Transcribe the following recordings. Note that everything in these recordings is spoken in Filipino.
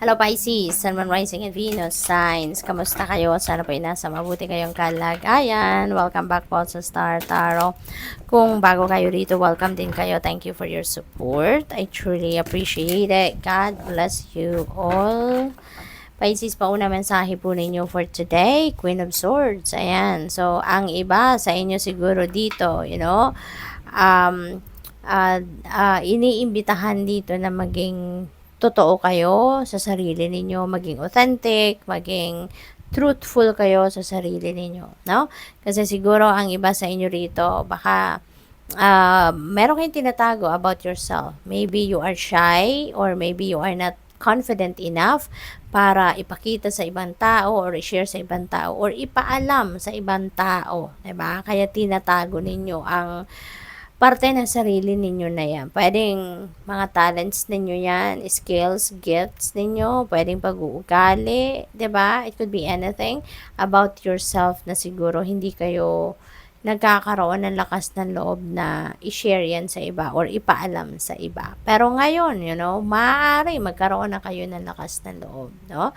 Hello Pisces, Sun, Moon, Rising, and Venus signs. Kamusta kayo? Sana po nasa mabuti kayong kalagayan. Welcome back po sa Star Tarot. Kung bago kayo rito, welcome din kayo. Thank you for your support. I truly appreciate it. God bless you all. Pisces, pauna mensahe po ninyo for today. Queen of Swords. Ayan. So, ang iba sa inyo siguro dito, iniimbitahan dito na maging totoo kayo sa sarili ninyo, maging authentic, maging truthful kayo sa sarili ninyo, no? Kasi siguro ang iba sa inyo rito, baka meron kayong tinatago about yourself. Maybe you are shy or maybe you are not confident enough para ipakita sa ibang tao or i-share sa ibang tao or ipaalam sa ibang tao, 'di ba? Kaya tinatago ninyo ang parte ng sarili ninyo na yan. Pwedeng mga talents ninyo yan, skills, gifts ninyo, pwedeng pag-uugali, 'di ba? It could be anything about yourself na siguro hindi kayo nagkakaroon ng lakas ng loob na i-share yan sa iba or ipaalam sa iba. Pero ngayon, maaari magkaroon na kayo ng lakas ng loob, no?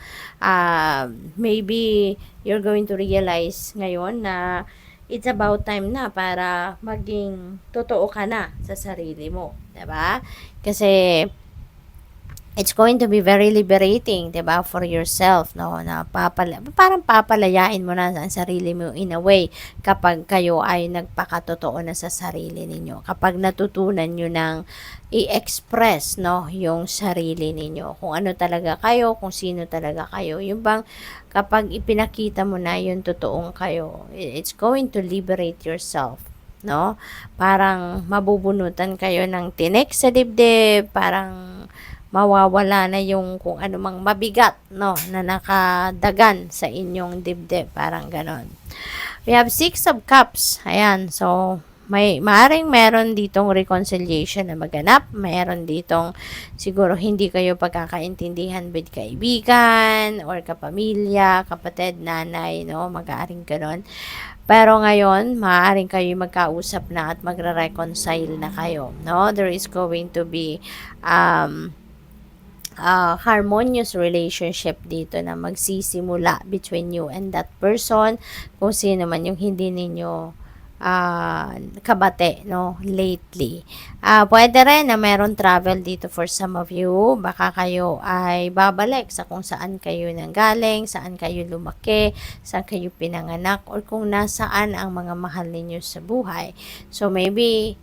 Maybe you're going to realize ngayon na it's about time na para maging totoo ka na sa sarili mo, 'di ba? Kasi it's going to be very liberating, 'di ba, for yourself, no? Na parang papalayain mo na ang sarili mo in a way kapag kayo ay nagpakatotoo na sa sarili ninyo. Kapag natutunan niyo nang i-express, no, yung sarili ninyo. Kung ano talaga kayo, kung sino talaga kayo. Yung bang kapag ipinakita mo na yung totoong kayo, it's going to liberate yourself, no? Parang mabubunutan kayo ng tinik sa dibdib, parang mawawala na yung kung ano mang mabigat, no, na nakadagan sa inyong dibdib, parang ganon. We have 6 of Cups. Ayan, so maaring meron ditong reconciliation na maganap, meron ditong siguro hindi kayo pagkakaintindihan with kaibigan or kapamilya, kapatid, nanay, no, mag-aaring ganon. Pero ngayon, maaaring kayo magkausap na at magre-reconcile na kayo, no? There is going to be harmonious relationship dito na magsisimula between you and that person, kung sino man yung hindi ninyo kabate, no, lately. Pwede rin na meron travel dito for some of you. Baka kayo ay babalik sa kung saan kayo nanggaling, saan kayo lumaki, saan kayo pinanganak, or kung nasaan ang mga mahal ninyo sa buhay. So maybe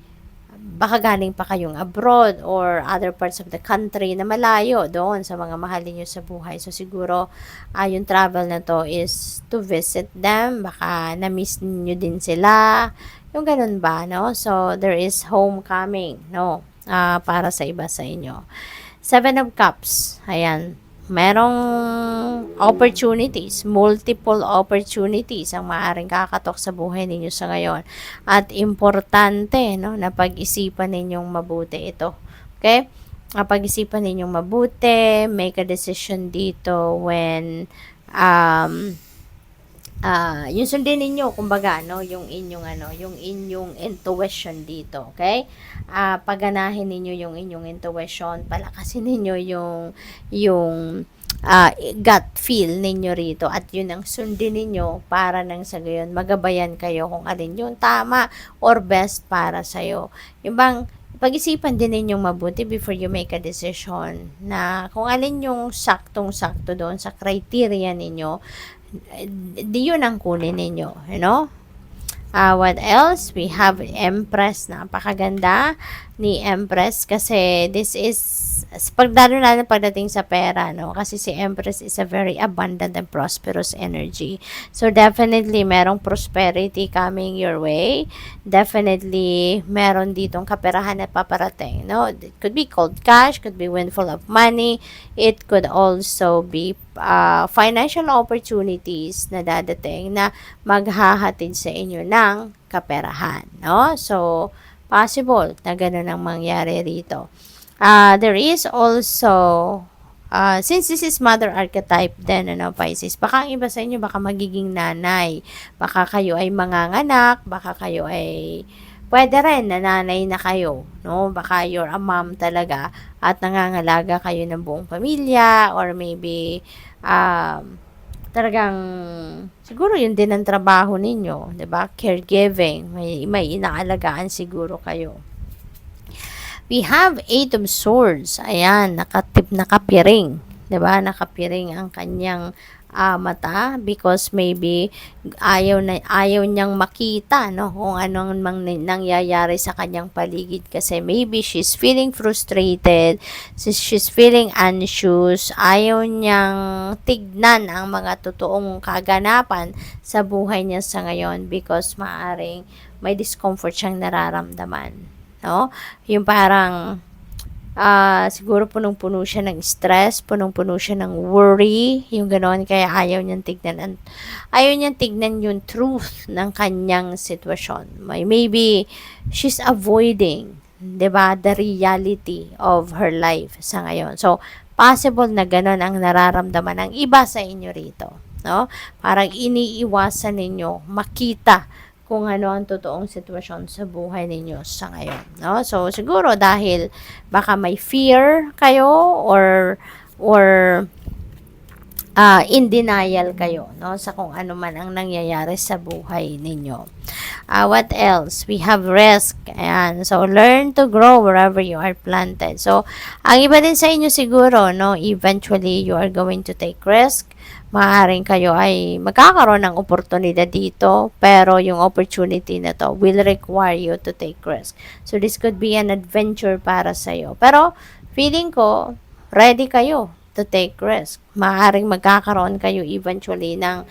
baka galing pa kayong abroad or other parts of the country na malayo doon sa mga mahal niyo sa buhay. So siguro yung travel na to is to visit them. Baka na-miss niyo din sila. Yung ganun ba, no? So there is homecoming, no? Para sa iba sa inyo. 7 of Cups. Ayan. Merong opportunities, multiple opportunities ang maaaring kakatok sa buhay ninyo sa ngayon. At importante, no, na pag-isipan ninyong mabuti ito. Okay? Pag-isipan ninyong mabuti, make a decision dito when yung sundin ninyo, kumbaga, no, yung inyong intuition dito, okay? Paganahin ninyo yung inyong intuition, palakasin ninyo yung gut feel ninyo rito, at yun ang sundin ninyo para nang sa gayon magabayan kayo kung alin yung tama or best para sa'yo. Yung bang pag-isipan din ninyong mabuti before you make a decision na kung alin yung saktong-sakto doon sa criteria ninyo, di yun ang kunin ninyo, what else? We have Empress. Napakaganda ni Empress kasi this is lalo pagdating sa pera, no? Kasi si Empress is a very abundant and prosperous energy. So definitely merong prosperity coming your way. Definitely meron ditong kaperahan na paparating, no? It could be cold cash, could be windfall of money. It could also be financial opportunities na dadating na maghahatid sa inyo ng kaperahan, no? So possible na ganun ang mangyari rito. There is also, since this is mother archetype din, Pisces, baka ang iba sa inyo, baka magiging nanay, baka kayo ay manganganak, baka kayo ay Puwede rin na nanay na kayo, no? Baka you're a mom talaga at nangangalaga kayo ng buong pamilya or maybe, talagang siguro yun din ang trabaho ninyo, 'di ba? Caregiving, may inaalagaan siguro kayo. We have Eight of Swords. Ayan, nakapiring. 'Di ba? Nakapiring ang kanyang mata because maybe ayaw niyang makita no kung anong nangyayari sa kanyang paligid kasi maybe she's feeling frustrated, she's feeling anxious, ayaw niyang tignan ang mga totoong kaganapan sa buhay niya sa ngayon because maaring may discomfort siyang nararamdaman, no? Yung parang siguro punong-puno siya ng stress, punong-puno siya ng worry, yung gano'n, kaya ayaw niyang tignan yung truth ng kanyang sitwasyon. Maybe she's avoiding, 'di ba, the reality of her life sa ngayon. So, possible na gano'n ang nararamdaman ng iba sa inyo rito, no? Parang iniiwasan ninyo makita kung ano ang totoong sitwasyon sa buhay ninyo sa ngayon, no? So, siguro dahil baka may fear kayo or in denial kayo, no? Sa kung ano man ang nangyayari sa buhay ninyo. What else? We have risk. Ayan. So, learn to grow wherever you are planted. So, ang iba din sa inyo siguro, no? Eventually, you are going to take risk. Maaaring kayo ay magkakaroon ng oportunidad dito, pero yung opportunity na to will require you to take risk. So, this could be an adventure para sa'yo. Pero, feeling ko, ready kayo to take risk. Maaaring magkakaroon kayo eventually ng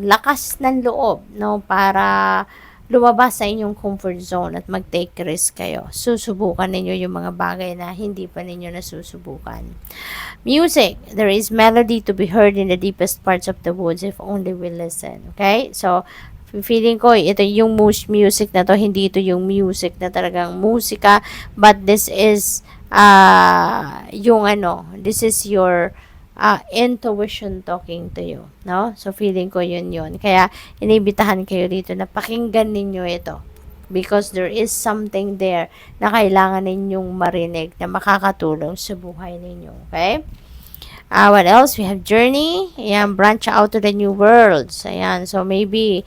lakas ng loob, no, para lumabas sa inyong comfort zone at mag-take risk kayo. Susubukan ninyo yung mga bagay na hindi pa ninyo nasusubukan. Music. There is melody to be heard in the deepest parts of the woods if only we listen. Okay? So, feeling ko, ito yung music na to, hindi ito yung music na talagang musika, but this is, this is your intuition talking to you, no? So, feeling ko yun. Kaya, inibitahan kayo dito na pakinggan ninyo ito. Because there is something there na kailangan ninyong marinig na makakatulong sa buhay ninyo. Okay? What else? We have journey. Ayan, branch out to the new worlds. Ayan, so maybe,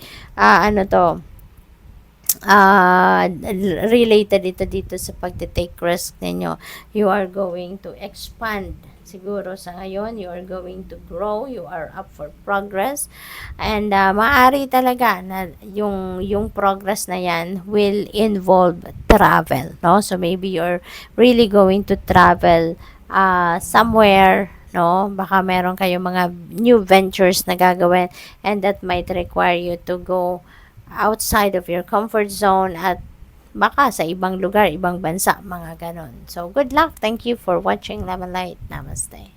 related ito dito sa pag-take risk ninyo. You are going to expand. Siguro sa ngayon, you are going to grow, you are up for progress, and maaari talaga na yung progress na yan will involve travel, no? So maybe you're really going to travel somewhere, no? Baka meron kayong mga new ventures na gagawin, and that might require you to go outside of your comfort zone at baka sa ibang lugar, ibang bansa, mga ganon. So, good luck. Thank you for watching Love and Light. Namaste.